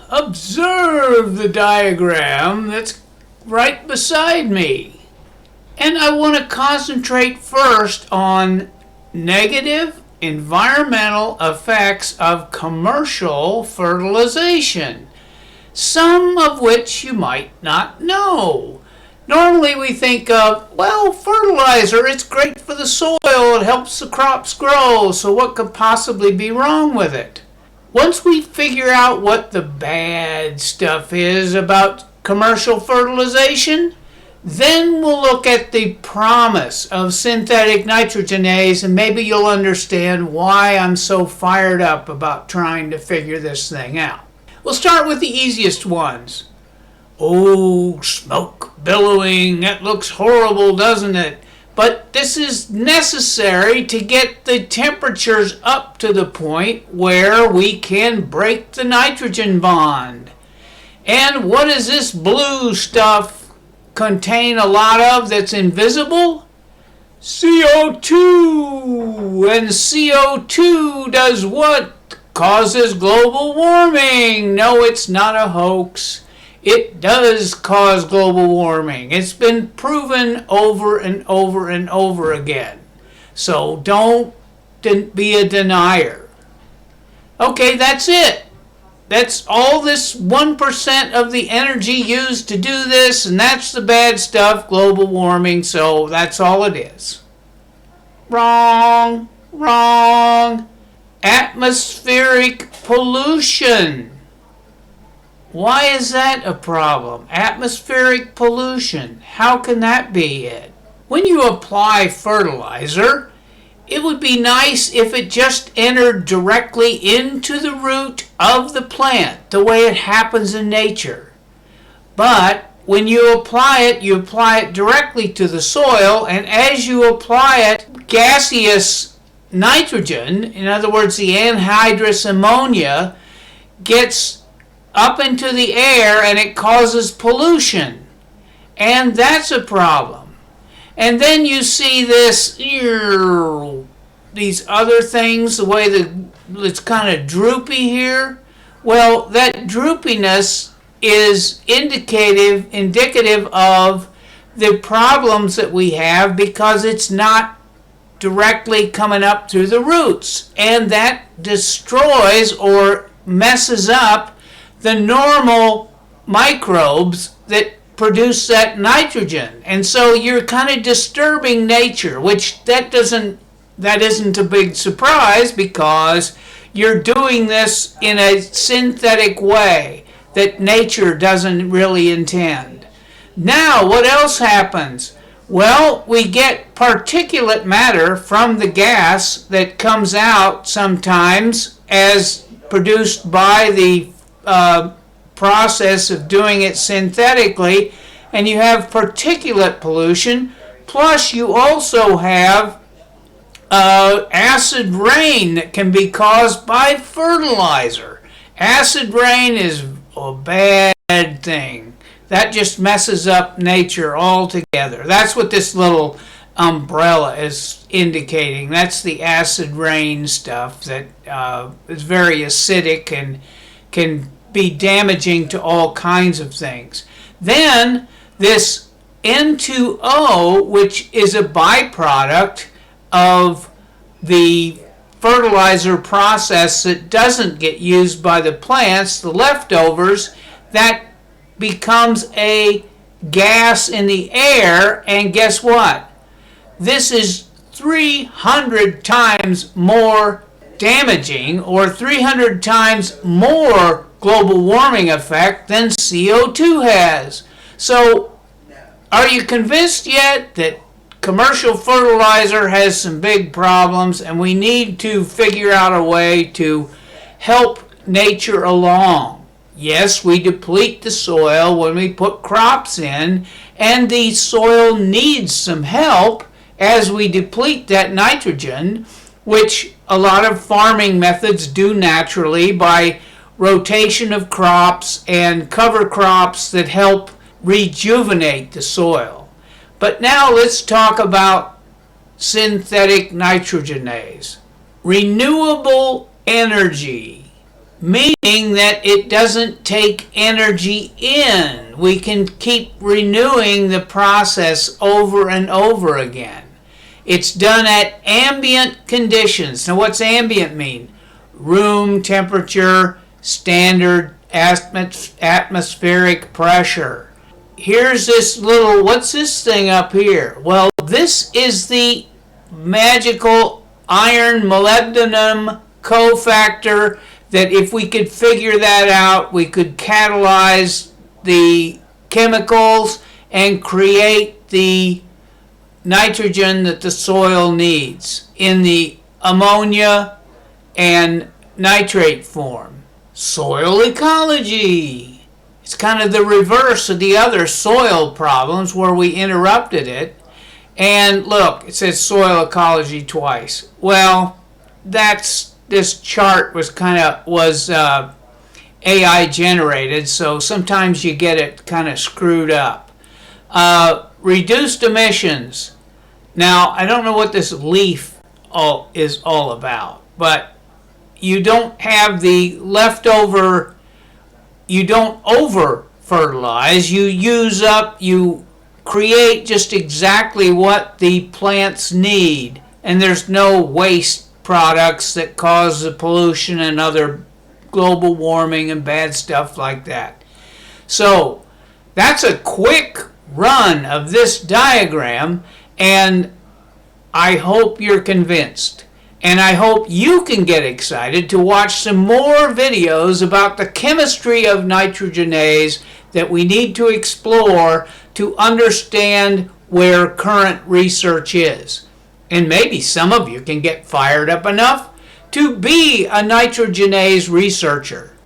observe the diagram that's right beside me. And I want to concentrate first on negative environmental effects of commercial fertilization, some of which you might not know. Normally we think of, well, fertilizer, it's great for the soil, it helps the crops grow, so what could possibly be wrong with it? Once we figure out what the bad stuff is about commercial fertilization, then we'll look at the promise of synthetic nitrogenase, and maybe you'll understand why I'm so fired up about trying to figure this thing out. We'll start with the easiest ones. Oh, smoke billowing, that looks horrible, doesn't it? But this is necessary to get the temperatures up to the point where we can break the nitrogen bond. And what does this blue stuff contain a lot of that's invisible? CO2! And CO2 does what? Causes global warming. No, it's not a hoax. It does cause global warming. It's been proven over and over and over again. So don't be a denier. Okay, that's it. That's all this 1% of the energy used to do this, and that's the bad stuff, global warming, so that's all it is. Wrong, wrong. Atmospheric pollution. Why is that a problem? Atmospheric pollution. How can that be it? When you apply fertilizer, it would be nice if it just entered directly into the root of the plant, the way it happens in nature. But when you apply it directly to the soil, and as you apply it, gaseous nitrogen, in other words, the anhydrous ammonia, gets up into the air and it causes pollution. And that's a problem. And then you see these other things, the way it's kind of droopy here. Well, that droopiness is indicative of the problems that we have because it's not directly coming up through the roots. And that destroys or messes up the normal microbes that produce that nitrogen. And so you're kind of disturbing nature, which that isn't a big surprise because you're doing this in a synthetic way that nature doesn't really intend. Now, what else happens? Well, we get particulate matter from the gas that comes out sometimes as produced by the process of doing it synthetically, and you have particulate pollution, plus you also have acid rain that can be caused by fertilizer. Acid rain is a bad thing. That just messes up nature altogether. That's what this little umbrella is indicating. That's the acid rain stuff that is very acidic and can be damaging to all kinds of things. Then this N2O, which is a byproduct of the fertilizer process that doesn't get used by the plants, the leftovers, that becomes a gas in the air, and guess what? This is 300 times more damaging, or 300 times more global warming effect than CO2 has. So, are you convinced yet that commercial fertilizer has some big problems and we need to figure out a way to help nature along? Yes, we deplete the soil when we put crops in, and the soil needs some help as we deplete that nitrogen, which a lot of farming methods do naturally by rotation of crops and cover crops that help rejuvenate the soil. But now let's talk about synthetic nitrogenase. Renewable energy. meaning that it doesn't take energy in. We can keep renewing the process over and over again. It's done at ambient conditions. Now, what's ambient mean? Room temperature, standard atmospheric pressure. Here's this little, what's this thing up here? Well, this is the magical iron molybdenum cofactor that if we could figure that out, we could catalyze the chemicals and create the nitrogen that the soil needs in the ammonia and nitrate form. Soil ecology. It's kind of the reverse of the other soil problems where we interrupted it. And look, it says soil ecology twice. Well, this chart was AI generated, so sometimes you get it kind of screwed up. Reduced emissions. Now, I don't know what this leaf is all about, but you don't have the leftover, you don't over fertilize, you use up, you create just exactly what the plants need, and there's no waste products that cause the pollution and other global warming and bad stuff like that. So that's a quick run of this diagram, and I hope you're convinced. And I hope you can get excited to watch some more videos about the chemistry of nitrogenase that we need to explore to understand where current research is. And maybe some of you can get fired up enough to be a nitrogenase researcher.